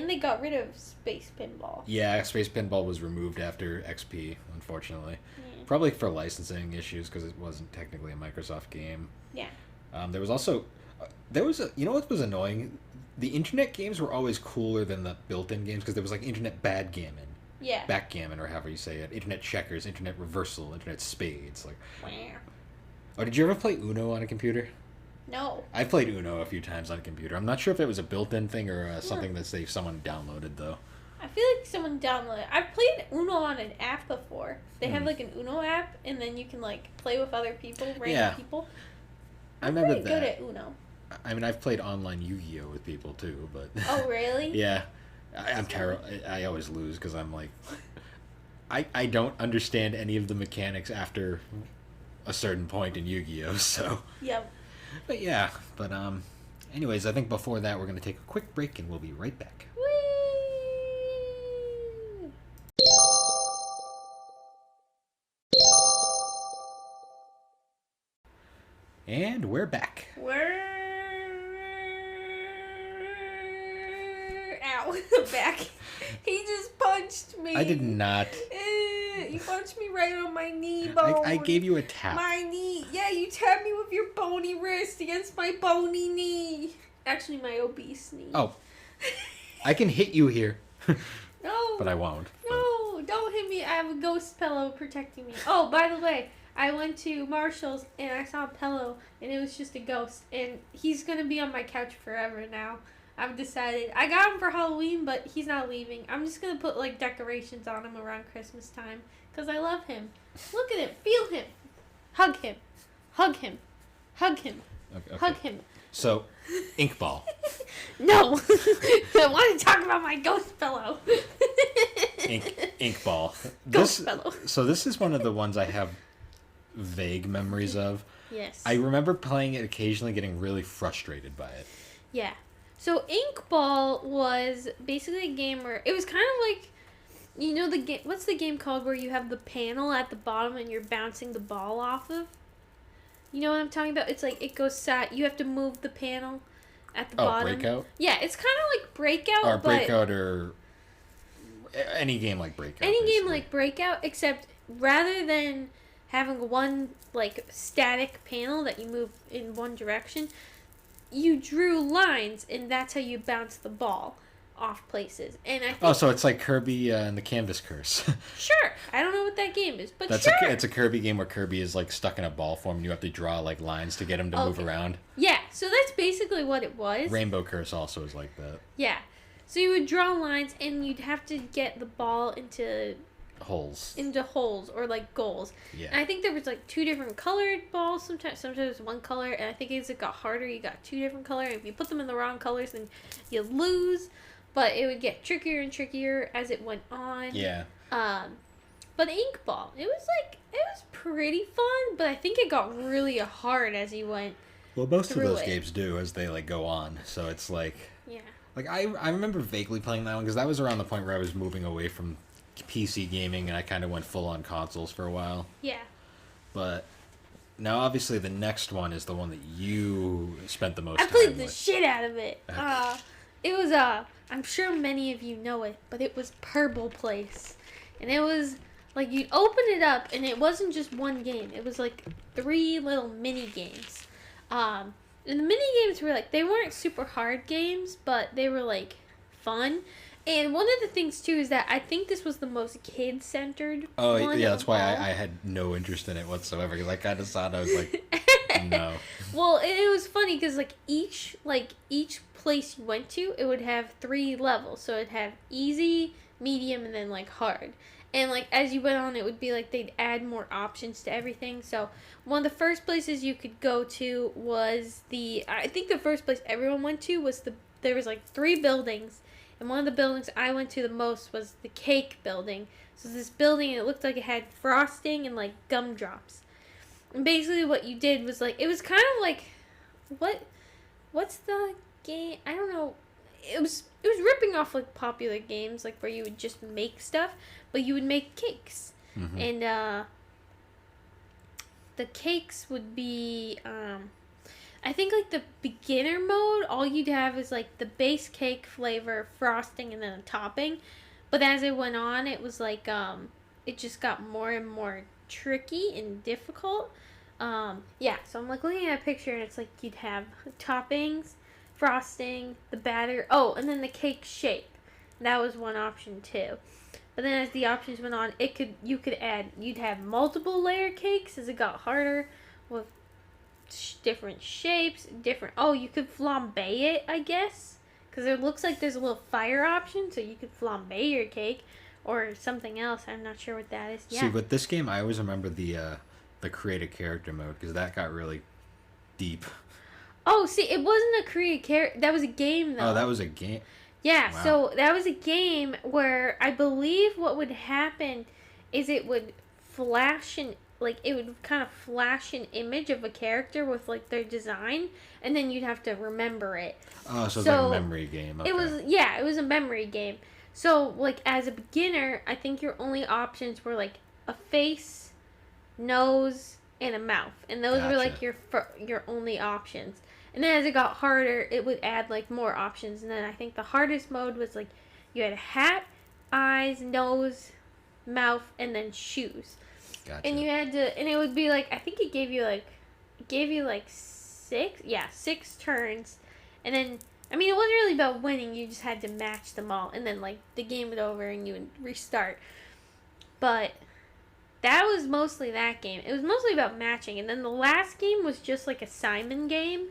Speaker 2: they got rid of Space Pinball.
Speaker 1: Yeah, space pinball was removed after XP, unfortunately.
Speaker 2: Yeah.
Speaker 1: Probably for licensing issues because it wasn't technically a Microsoft game.
Speaker 2: Yeah.
Speaker 1: There was also, you know what was annoying? The internet games were always cooler than the built-in games because there was like internet backgammon,
Speaker 2: Yeah.
Speaker 1: backgammon or however you say it, internet checkers, internet reversal, internet spades. Like,
Speaker 2: Wow.
Speaker 1: oh, did you ever play Uno on a computer?
Speaker 2: No.
Speaker 1: I played Uno a few times on a computer. I'm not sure if it was a built-in thing or something that someone downloaded though.
Speaker 2: I feel like someone downloaded. I've played Uno on an app before. They have like an Uno app, and then you can like play with other people, random
Speaker 1: Yeah.
Speaker 2: people.
Speaker 1: I remember
Speaker 2: pretty
Speaker 1: that.
Speaker 2: good at Uno.
Speaker 1: I mean, I've played online Yu-Gi-Oh with people too, but
Speaker 2: Oh, really?
Speaker 1: yeah, I'm terrible. I always lose because I'm like, I don't understand any of the mechanics after a certain point in Yu-Gi-Oh. So,
Speaker 2: Yep.
Speaker 1: but yeah, anyways, I think before that we're gonna take a quick break and we'll be right back.
Speaker 2: Whee!
Speaker 1: And we're back.
Speaker 2: Ow. Back. He just punched me.
Speaker 1: I did not.
Speaker 2: You punched me right on my knee bone.
Speaker 1: I gave you a tap.
Speaker 2: My knee. Yeah, you tapped me with your bony wrist against my bony knee. Actually, my obese knee.
Speaker 1: Oh, I can hit you here,
Speaker 2: No.
Speaker 1: but I won't.
Speaker 2: No, don't hit me. I have a ghost pillow protecting me. Oh, by the way, I went to Marshall's and I saw a pillow and it was just a ghost. And he's going to be on my couch forever now. I've decided. I got him for Halloween, but he's not leaving. I'm just going to put like decorations on him around Christmas time because I love him. Look at him. Feel him. Hug him. Hug him. Hug him.
Speaker 1: Okay.
Speaker 2: Hug him.
Speaker 1: So, Inkball.
Speaker 2: No. I want to talk about my ghost pillow.
Speaker 1: Inkball.
Speaker 2: Ghost pillow.
Speaker 1: So this is one of the ones I have vague memories of.
Speaker 2: Yes.
Speaker 1: I remember playing it occasionally, getting really frustrated by it.
Speaker 2: Yeah. So Inkball was basically a game where it was kind of like, you know, the game. What's the game called where you have the panel at the bottom and you're bouncing the ball off of? You know what I'm talking about? It's like it goes side. You have to move the panel at the bottom.
Speaker 1: Breakout?
Speaker 2: Yeah, it's kind of like Breakout.
Speaker 1: Or
Speaker 2: but
Speaker 1: Breakout, or any game like Breakout.
Speaker 2: any game
Speaker 1: basically.
Speaker 2: like Breakout, except rather than having one like static panel that you move in one direction, you drew lines, and that's how you bounce the ball off places. And I think,
Speaker 1: Oh, so it's like Kirby and the Canvas Curse.
Speaker 2: sure, I don't know what that game is, but
Speaker 1: That's
Speaker 2: sure.
Speaker 1: it's a Kirby game where Kirby is like stuck in a ball form and you have to draw like lines to get him to move
Speaker 2: Okay.
Speaker 1: around.
Speaker 2: Yeah, so that's basically what it was.
Speaker 1: Rainbow Curse also is like that.
Speaker 2: Yeah. So you would draw lines, and you'd have to get the ball into
Speaker 1: Holes.
Speaker 2: holes or like goals.
Speaker 1: Yeah.
Speaker 2: And I think there was like two different colored balls. Sometimes one color, and I think as it got harder, you got two different color. And if you put them in the wrong colors, then you lose. But it would get trickier and trickier as it went on.
Speaker 1: Yeah.
Speaker 2: But Inkball, it was pretty fun, but I think it got really hard as you went.
Speaker 1: Well, most of
Speaker 2: through
Speaker 1: those
Speaker 2: it.
Speaker 1: games do as they like go on. So it's like
Speaker 2: Yeah.
Speaker 1: I remember vaguely playing that one because that was around the point where I was moving away from PC gaming and I kind of went full on consoles for a while.
Speaker 2: Yeah.
Speaker 1: But now obviously the next one is the one that you spent the most
Speaker 2: I
Speaker 1: time
Speaker 2: played the
Speaker 1: with.
Speaker 2: shit out of it. It was I'm sure many of you know it, but it was Purple Place, and it was like you'd open it up, and it wasn't just one game. It was like 3 little mini games. And the mini games were like they weren't super hard games, but they were like fun. And one of the things too is that I think this was the most kid centered.
Speaker 1: Oh yeah, that's why
Speaker 2: all.
Speaker 1: I had no interest in it whatsoever because I kind of saw it. I was like, no.
Speaker 2: Well, it was funny because each place you went to, it would have 3 levels. So it'd have easy, medium, and then like hard. And like as you went on, it would be like they'd add more options to everything. So one of the first places you could go to was I think the first place everyone went to was there was like 3 buildings, And one of the buildings I went to the most was the cake building. So this building, it looked like it had frosting and like gumdrops. And basically what you did was like, it was kind of like, what's the game? I don't know. It was ripping off like popular games, like where you would just make stuff, but you would make cakes.
Speaker 1: Mm-hmm.
Speaker 2: And the cakes would be, I think like the beginner mode, all you'd have is like the base cake flavor, frosting, and then a topping. But as it went on, it was like, it just got more and more tricky and difficult. Yeah, so I'm like looking at a picture and it's like you'd have toppings, frosting, the batter, and then the cake shape. That was one option too. But then as the options went on, you'd have multiple layer cakes as it got harder with different shapes, you could flambe it, I guess. Because it looks like there's a little fire option, so you could flambe your cake or something else. I'm not sure what that is. Yeah.
Speaker 1: See, with this game, I always remember the create a character mode because that got really deep.
Speaker 2: Oh, see, it wasn't a create character. That was a game, though.
Speaker 1: Oh, that was a game?
Speaker 2: Yeah,
Speaker 1: Wow.
Speaker 2: So that was a game where I believe what would happen is it would flash an image of a character with like their design, and then you'd have to remember it.
Speaker 1: Oh, so it's like a memory game. Okay.
Speaker 2: It was a memory game. So like as a beginner, I think your only options were like a face, nose, and a mouth, and those were like your only options. And then as it got harder, it would add like more options, and then I think the hardest mode was like you had a hat, eyes, nose, mouth, and then shoes.
Speaker 1: Gotcha.
Speaker 2: And you had to, and it would be like, I think it gave you like 6 turns. And then, I mean, it wasn't really about winning, you just had to match them all. And then, like, the game would over and you would restart. But that was mostly that game. It was mostly about matching. And then the last game was just like a Simon game,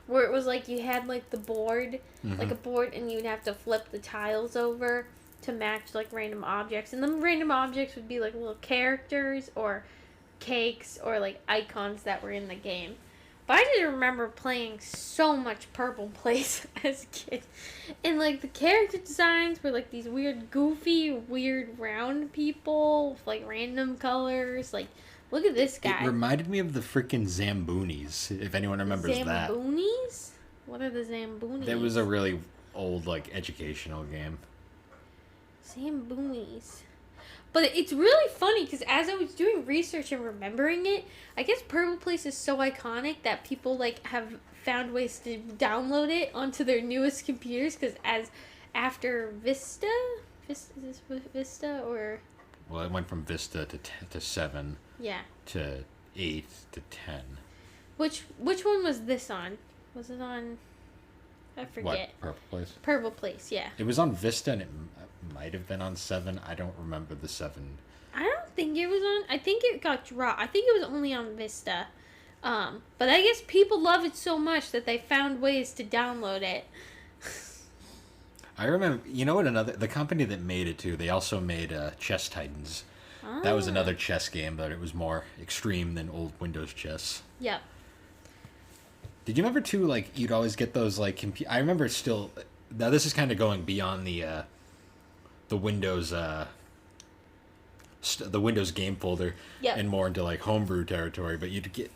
Speaker 2: where it was like you had, like, the board, like a board, and you'd have to flip the tiles over to match like random objects, and the random objects would be like little characters or cakes or like icons that were in the game. But I just remember playing so much Purple Place as a kid, and like the character designs were like these weird round people with like random colors. Like, look at this guy.
Speaker 1: It reminded me of the freaking Zamboonies, if anyone remembers that.
Speaker 2: Zamboonies? What are the Zamboonies?
Speaker 1: That was a really old like educational game.
Speaker 2: Zamboonies. But it's really funny because as I was doing research and remembering it, I guess Purple Place is so iconic that people like have found ways to download it onto their newest computers. Because after Vista, is this Vista or?
Speaker 1: Well, it went from Vista to 7.
Speaker 2: Yeah.
Speaker 1: To 8 to 10.
Speaker 2: Which one was this on? Was it on? I forget.
Speaker 1: What? Purple Place?
Speaker 2: Purple Place, yeah.
Speaker 1: It was on Vista and it might have been on 7. I don't remember the 7.
Speaker 2: I don't think it was on. I think it got dropped. I think it was only on Vista. But I guess people love it so much that they found ways to download it.
Speaker 1: I remember, you know what, the company that made it too, they also made Chess Titans. That was another chess game, but it was more extreme than old Windows chess.
Speaker 2: Yep.
Speaker 1: Did you remember too, like, you'd always get those, like, I remember still, now this is kind of going beyond the Windows, the Windows game folder, and more into, like, homebrew territory, but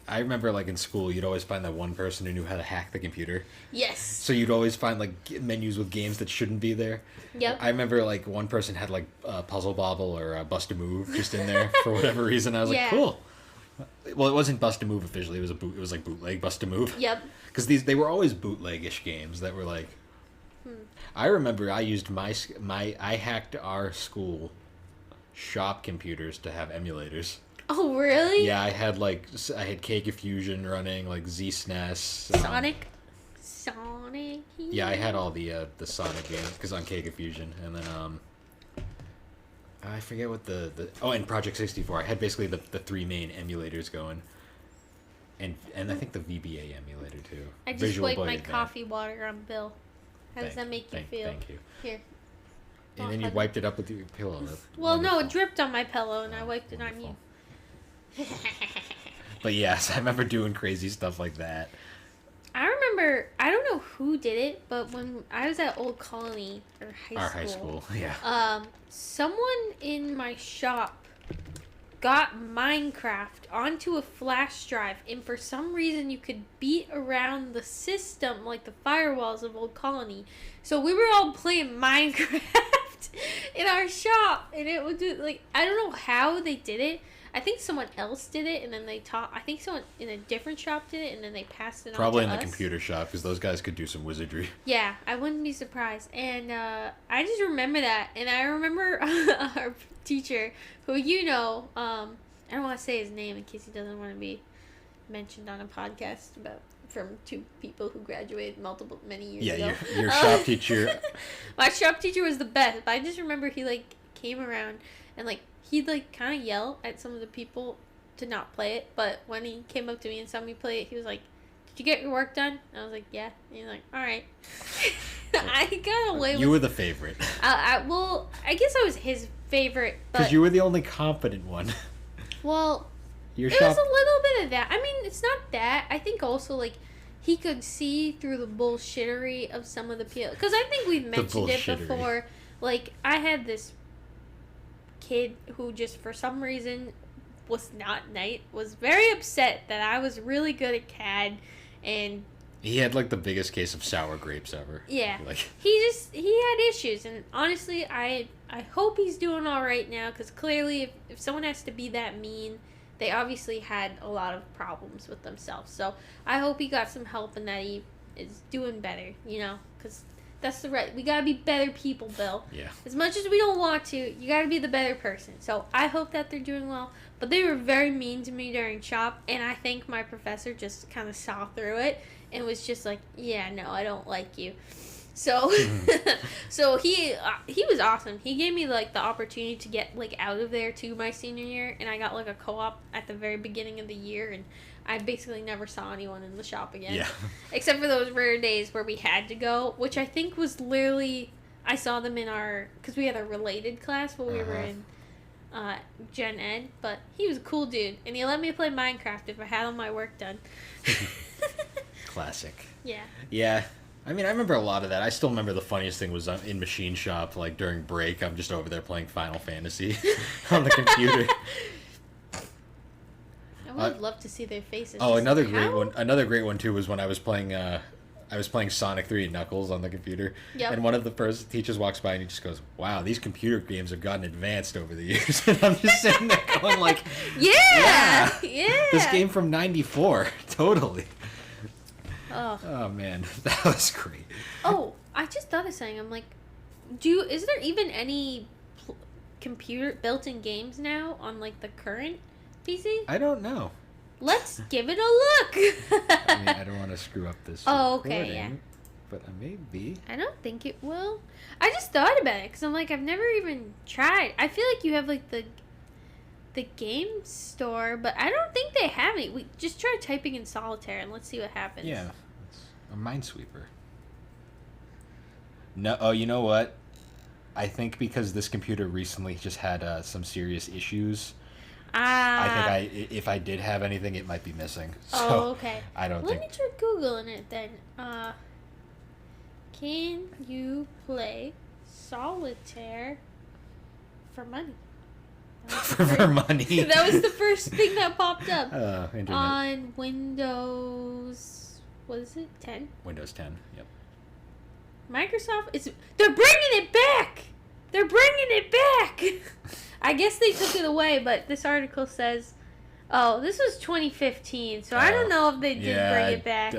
Speaker 1: I remember, like, in school, you'd always find that one person who knew how to hack the computer.
Speaker 2: Yes.
Speaker 1: So you'd always find, like, menus with games that shouldn't be there.
Speaker 2: Yep.
Speaker 1: I remember, like, one person had, like, Puzzle Bobble or Bust a Move just in there for whatever reason. I was like, cool. Well, it wasn't Bust a Move officially. It was like bootleg Bust a Move.
Speaker 2: Yep.
Speaker 1: Because they were always bootleg-ish games that were like. I remember I used I hacked our school shop computers to have emulators.
Speaker 2: Oh really?
Speaker 1: Yeah, I had Cake Fusion running, like ZSNES.
Speaker 2: Sonic.
Speaker 1: Yeah, I had all the Sonic games because on Cake Fusion, and then I forget what and Project 64. I had basically the 3 main emulators going, and I think the VBA emulator too.
Speaker 2: I just wiped my coffee water on Bill. How does that make you feel?
Speaker 1: Thank you.
Speaker 2: Here.
Speaker 1: And then you wiped it up with your pillow.
Speaker 2: Well, no, it dripped on my pillow, and I wiped it on you.
Speaker 1: But yes, I remember doing crazy stuff like that.
Speaker 2: I remember remember, I don't know who did it, but when I was at Old Colony or
Speaker 1: Our high school, yeah.
Speaker 2: Someone in my shop got Minecraft onto a flash drive, and for some reason you could beat around the system, like the firewalls of Old Colony. So we were all playing Minecraft in our shop, and it would do, like, I don't know how they did it. I think someone else did it, and then they taught. I think someone in a different shop did it, and then they passed it
Speaker 1: Probably
Speaker 2: on to
Speaker 1: in the
Speaker 2: us.
Speaker 1: computer shop, because those guys could do some wizardry.
Speaker 2: Yeah, I wouldn't be surprised. And I just remember that, and I remember our teacher, who I don't want to say his name in case he doesn't want to be mentioned on a podcast from two people who graduated many years ago.
Speaker 1: Yeah, your shop teacher.
Speaker 2: My shop teacher was the best, but I just remember he came around and he'd kind of yell at some of the people to not play it, but when he came up to me and saw me play it, he was like, "Did you get your work done?" And I was like, "Yeah." And he was like, "All right." I got away with.
Speaker 1: You were the favorite.
Speaker 2: Well, I guess I was his favorite, but
Speaker 1: Because you were the only competent one.
Speaker 2: well,
Speaker 1: Your
Speaker 2: it
Speaker 1: shop.
Speaker 2: was a little bit of that. I mean, it's not that. I think also he could see through the bullshittery of some of the people. Because I think we've mentioned it
Speaker 1: bullshittery.
Speaker 2: before. I had this kid who just for some reason was very upset that I was really good at CAD, and
Speaker 1: He had the biggest case of sour grapes ever.
Speaker 2: yeah,
Speaker 1: Like,
Speaker 2: he had issues, and honestly, I hope he's doing all right now, because clearly if someone has to be that mean, they obviously had a lot of problems with themselves. So I hope he got some help and that he is doing better, because that's we gotta be better people, Bill.
Speaker 1: yeah.
Speaker 2: As much as we don't want to, you gotta be the better person. So I hope that they're doing well. But they were very mean to me during shop, and I think my professor just kind of saw through it and was just like, "Yeah, no, I don't like you." So, so he was awesome. He gave me the opportunity to get out of there too my senior year, and I got a co-op at the very beginning of the year, and I basically never saw anyone in the shop again.
Speaker 1: Yeah.
Speaker 2: Except for those rare days where we had to go, which I think was literally, I saw them in because we had a related class while we were in Gen Ed, but he was a cool dude, and he let me play Minecraft if I had all my work done.
Speaker 1: Classic.
Speaker 2: Yeah.
Speaker 1: Yeah. I mean, I remember a lot of that. I still remember the funniest thing was in machine shop, during break, I'm just over there playing Final Fantasy on the computer.
Speaker 2: I would love to see their faces.
Speaker 1: Oh,
Speaker 2: Just
Speaker 1: another
Speaker 2: like,
Speaker 1: great
Speaker 2: how?
Speaker 1: one. Another great one too was when I was playing Sonic 3 and Knuckles on the computer.
Speaker 2: Yep.
Speaker 1: And one of the first teachers walks by and he just goes, "Wow, these computer games have gotten advanced over the years." And I'm just sitting there going
Speaker 2: Yeah.
Speaker 1: This game from '94, totally.
Speaker 2: Oh.
Speaker 1: Oh man, that was great.
Speaker 2: Oh, I just thought of something. I'm like, is there even any computer built-in games now on the current PC?
Speaker 1: I don't know.
Speaker 2: Let's give it a look.
Speaker 1: I mean, I don't want to screw up this.
Speaker 2: Oh, okay,
Speaker 1: recording,
Speaker 2: yeah.
Speaker 1: But I may be.
Speaker 2: I don't think it will. I just thought about it because I'm I've never even tried. I feel like you have the game store, but I don't think they have any. We just try typing in solitaire and let's see what happens.
Speaker 1: Yeah, it's a Minesweeper. No, oh, you know what? I think because this computer recently just had some serious issues. I think if I did have anything, it might be missing. So
Speaker 2: Oh, okay.
Speaker 1: I don't
Speaker 2: Let
Speaker 1: think.
Speaker 2: me try Googling it then. Can you play solitaire for money?
Speaker 1: For money.
Speaker 2: That was the first thing that popped up.
Speaker 1: Internet.
Speaker 2: On Windows, what is it, 10?
Speaker 1: Windows 10. Yep.
Speaker 2: Microsoft they're bringing it back! They're bringing it back! I guess they took it away, but this article says, this was 2015, so I don't know if they did bring it back.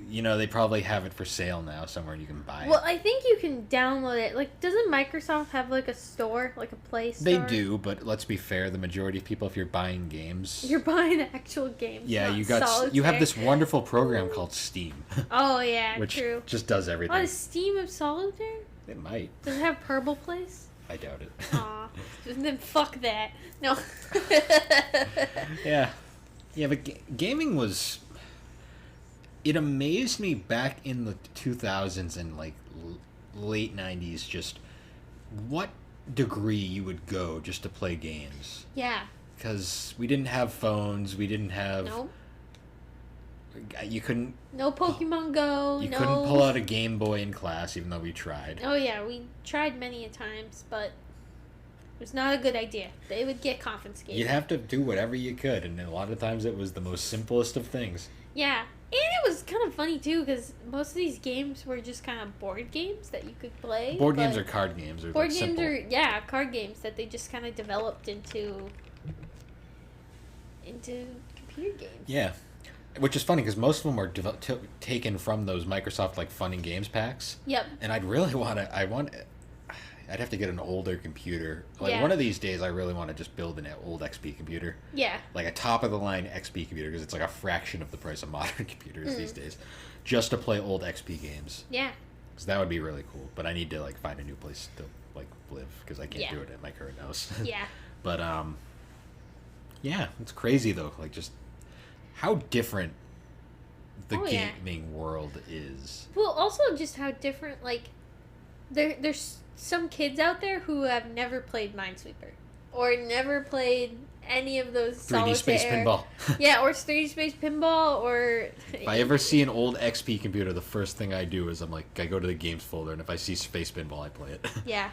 Speaker 1: They probably have it for sale now somewhere and you can buy it.
Speaker 2: Well, I think you can download it. Doesn't Microsoft have a store, a Play Store?
Speaker 1: They do, but let's be fair. The majority of people, if you're buying games,
Speaker 2: You're buying actual games.
Speaker 1: yeah,
Speaker 2: not
Speaker 1: you have
Speaker 2: solitaire.
Speaker 1: this wonderful program called Steam,
Speaker 2: Oh yeah,
Speaker 1: which
Speaker 2: true.
Speaker 1: just does everything.
Speaker 2: What is Steam of Solitaire?
Speaker 1: It might.
Speaker 2: Does it have Purple Place?
Speaker 1: I doubt it.
Speaker 2: Aw, then fuck that. No.
Speaker 1: Yeah, but gaming was. It amazed me back in the 2000s and late 90s just what degree you would go just to play games.
Speaker 2: Yeah.
Speaker 1: Because we didn't have phones, we didn't have
Speaker 2: Nope.
Speaker 1: You couldn't.
Speaker 2: No Pokemon Go.
Speaker 1: You
Speaker 2: no.
Speaker 1: couldn't pull out a Game Boy in class, even though we tried.
Speaker 2: Oh yeah, we tried many a times, but it was not a good idea. They would get confiscated.
Speaker 1: You'd have to do whatever you could, and a lot of times it was the most simplest of things.
Speaker 2: Yeah, and it was kind of funny too because most of these games were just kind of board games that you could play.
Speaker 1: Board games or card games.
Speaker 2: Board games are card games that they just kind of developed into computer games.
Speaker 1: Yeah, which is funny because most of them are taken from those Microsoft like fun and games packs.
Speaker 2: Yep.
Speaker 1: And I'd really I'd have to get an older computer. Like
Speaker 2: Yeah.
Speaker 1: one of these days, I really want to just build an old XP computer.
Speaker 2: Yeah.
Speaker 1: Like a top of the line XP computer because it's like a fraction of the price of modern computers these days, just to play old XP games.
Speaker 2: Yeah.
Speaker 1: So that would be really cool. But I need to like find a new place to like live because I can't
Speaker 2: Yeah.
Speaker 1: do it at my current house.
Speaker 2: Yeah.
Speaker 1: But yeah, it's crazy though. Like just how different the
Speaker 2: Oh, yeah.
Speaker 1: gaming world is.
Speaker 2: Well, also just how different. Like, there's some kids out there who have never played Minesweeper or never played any of those
Speaker 1: 3D Space
Speaker 2: solitaire-
Speaker 1: Pinball.
Speaker 2: Yeah, or 3D Space Pinball, or
Speaker 1: If I ever see an old XP computer, the first thing I do is I go to the games folder, and if I see Space Pinball, I play it.
Speaker 2: yeah,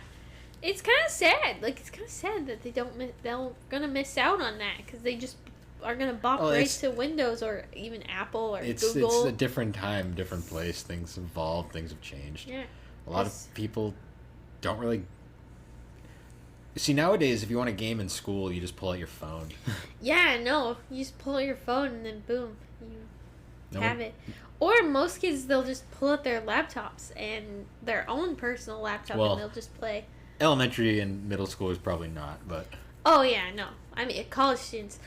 Speaker 2: it's kind of sad. Like, it's kind of sad that they're gonna miss out on that because they just are gonna bop
Speaker 1: Oh,
Speaker 2: right
Speaker 1: it's-
Speaker 2: to Windows or even Apple or
Speaker 1: It's
Speaker 2: Google.
Speaker 1: a different time, different place. Things evolve, things have changed.
Speaker 2: Yeah.
Speaker 1: A lot
Speaker 2: It's-
Speaker 1: of people don't really. See, nowadays, if you want a game in school, you just pull out your phone.
Speaker 2: Yeah, no, you just pull out your phone and then boom, you
Speaker 1: No
Speaker 2: have
Speaker 1: one-
Speaker 2: it. Or most kids, they'll just pull out their laptops and their own personal laptop
Speaker 1: Well-
Speaker 2: and they'll just play.
Speaker 1: Elementary and middle school is probably not, but
Speaker 2: Oh yeah, no. I mean, college students.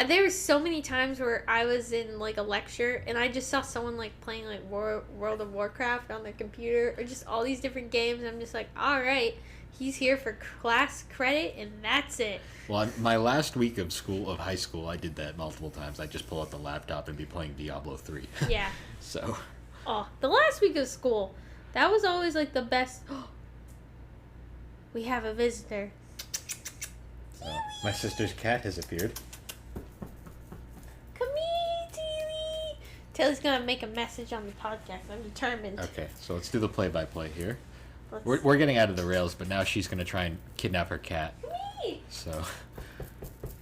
Speaker 2: There were so many times where I was in like a lecture and I just saw someone like playing like World of Warcraft on their computer or just all these different games. And I'm just like, all right, he's here for class credit and that's it.
Speaker 1: well, my last week of high school, I did that multiple times. I just pull out the laptop and be playing Diablo 3.
Speaker 2: Yeah.
Speaker 1: So,
Speaker 2: Oh, the last week of school, that was always like the best. We have a visitor.
Speaker 1: my sister's cat has appeared.
Speaker 2: Come here, Tilly. Tilly's gonna make a message on the podcast. I'm determined.
Speaker 1: Okay, so let's do the play-by-play here.
Speaker 2: Let's-
Speaker 1: We're getting out of the rails, but now she's going to try and kidnap her cat.
Speaker 2: Come here.
Speaker 1: So,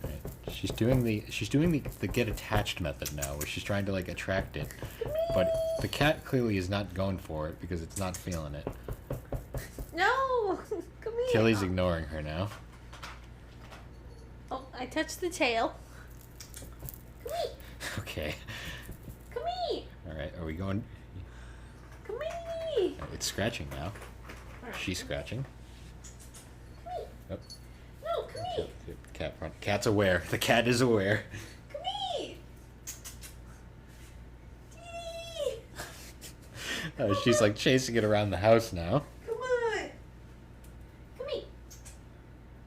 Speaker 1: alright, she's doing the get attached method now, where she's trying to like attract it, but the cat clearly is not going for it because it's not feeling it.
Speaker 2: No, come here.
Speaker 1: Tilly's ignoring her now.
Speaker 2: Oh, I touched the tail. Come here.
Speaker 1: Okay,
Speaker 2: Come here.
Speaker 1: all right, are we going?
Speaker 2: Come here.
Speaker 1: It's scratching now. She's scratching.
Speaker 2: Come here.
Speaker 1: Oh,
Speaker 2: No, come here.
Speaker 1: Cat's aware. The cat is aware.
Speaker 2: Come here. Tilly.
Speaker 1: She's like chasing it around the house now.
Speaker 2: Come on. Come here.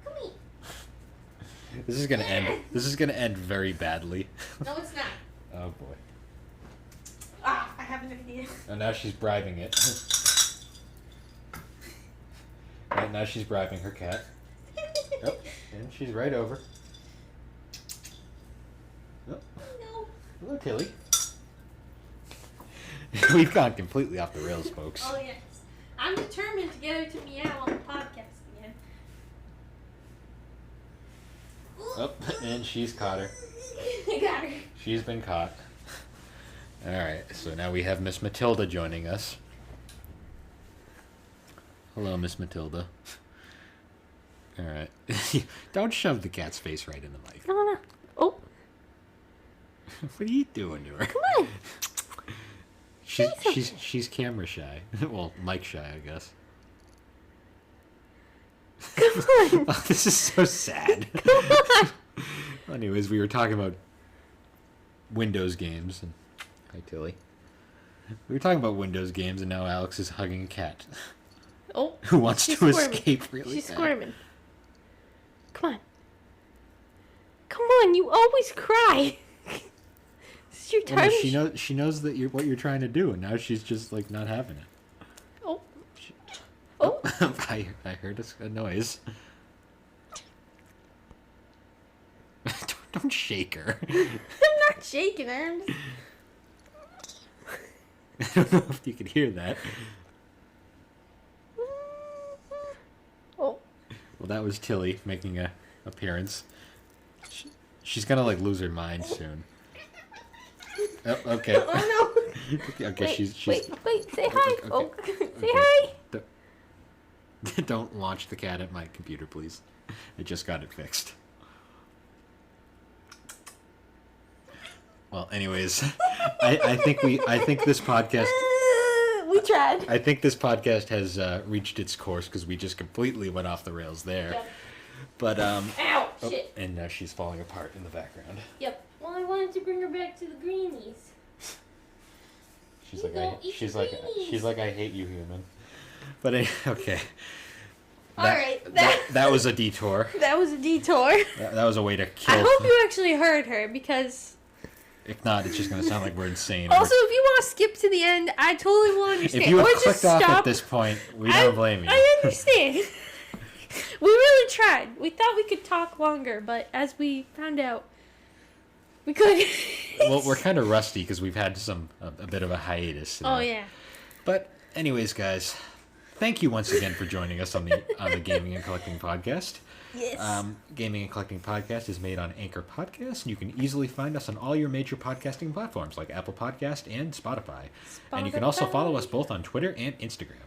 Speaker 2: Come here.
Speaker 1: This is gonna end. This is gonna end very badly.
Speaker 2: No, it's not.
Speaker 1: Oh boy.
Speaker 2: Ah, I have an idea.
Speaker 1: And now she's bribing it. Right now she's bribing her cat. Oh, and she's right over. Oh,
Speaker 2: No.
Speaker 1: hello, Tilly. We've gone completely off the rails, folks.
Speaker 2: Oh yes. I'm determined to get her to meow on the podcast again.
Speaker 1: Oh, and she's caught her.
Speaker 2: I got her.
Speaker 1: She's been caught. Alright, so now we have Miss Matilda joining us. Hello, Miss Matilda. Alright. Don't shove the cat's face right in the mic.
Speaker 2: No. Oh,
Speaker 1: What are you doing to her?
Speaker 2: come on.
Speaker 1: She's camera shy. Well, mic shy, I guess.
Speaker 2: Come on.
Speaker 1: Oh, this is so sad.
Speaker 2: Come on.
Speaker 1: Anyways, we were talking about Windows games. And hi, Tilly. We were talking about Windows games, and now Alex is hugging a cat
Speaker 2: Oh,
Speaker 1: who wants
Speaker 2: she's
Speaker 1: to
Speaker 2: squirming.
Speaker 1: escape really
Speaker 2: She's
Speaker 1: bad.
Speaker 2: squirming. Come on. Come on, you always cry. This is your
Speaker 1: Well,
Speaker 2: time.
Speaker 1: no, she knows that what you're trying to do, and now she's just like not having it.
Speaker 2: Oh.
Speaker 1: She-
Speaker 2: Oh.
Speaker 1: I heard a noise. don't shake her.
Speaker 2: I'm not shaking her. I'm just...
Speaker 1: I don't know if you can hear that.
Speaker 2: Oh.
Speaker 1: Well, that was Tilly making a appearance. She's gonna like lose her mind soon. Oh, okay.
Speaker 2: Oh no.
Speaker 1: Okay,
Speaker 2: Wait,
Speaker 1: she's.
Speaker 2: wait, say hi.
Speaker 1: Okay.
Speaker 2: Oh, say
Speaker 1: Okay.
Speaker 2: hi.
Speaker 1: Don't launch the cat at my computer, please. I just got it fixed. Well, anyways, I think this podcast.
Speaker 2: We tried.
Speaker 1: I think this podcast has reached its course because we just completely went off the rails there.
Speaker 2: Yep.
Speaker 1: But
Speaker 2: Ow!
Speaker 1: oh,
Speaker 2: Shit.
Speaker 1: and now she's falling apart in the background.
Speaker 2: Yep. Well, I wanted to bring her back to the greenies.
Speaker 1: She's
Speaker 2: You
Speaker 1: like,
Speaker 2: go eat
Speaker 1: she's
Speaker 2: the
Speaker 1: like,
Speaker 2: greenies.
Speaker 1: she's like, I hate you, human. But okay.
Speaker 2: All right.
Speaker 1: That was a detour.
Speaker 2: That was a detour.
Speaker 1: That was a way to kill.
Speaker 2: I hope you actually heard her because.
Speaker 1: If not, it's just going to sound like we're insane.
Speaker 2: Also, if you want to skip to the end, I totally will understand.
Speaker 1: If you
Speaker 2: or
Speaker 1: had
Speaker 2: just
Speaker 1: clicked off
Speaker 2: stop.
Speaker 1: at this point, we don't blame you.
Speaker 2: I understand. We really tried. We thought we could talk longer, but as we found out, we couldn't.
Speaker 1: Well, we're kind of rusty because we've had a bit of a hiatus.
Speaker 2: Oh yeah.
Speaker 1: But anyways, guys, thank you once again for joining us on the Gaming and Collecting podcast.
Speaker 2: Yes.
Speaker 1: Gaming and Collecting podcast is made on Anchor Podcast, and you can easily find us on all your major podcasting platforms like Apple Podcast and Spotify. And you can also follow us both on Twitter and Instagram.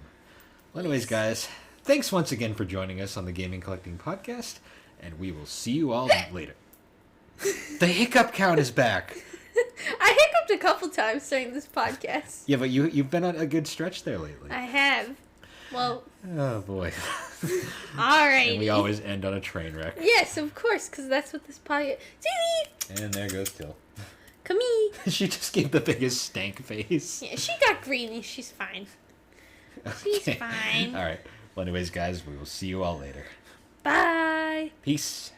Speaker 1: Well, anyways, guys, thanks once again for joining us on the Gaming Collecting podcast, and we will see you all later. The hiccup count is back.
Speaker 2: I hiccuped a couple times during this podcast.
Speaker 1: Yeah, but you've been on a good stretch there lately.
Speaker 2: I have. Well.
Speaker 1: Oh boy.
Speaker 2: Alright.
Speaker 1: And we always end on a train wreck.
Speaker 2: Yes, of course, because that's what this podcast.
Speaker 1: And there goes Till.
Speaker 2: Come here.
Speaker 1: She just gave the biggest stank face.
Speaker 2: Yeah, she got greeny. She's fine. She's fine.
Speaker 1: All right. Well, anyways, guys, we will see you all later.
Speaker 2: Bye.
Speaker 1: Peace.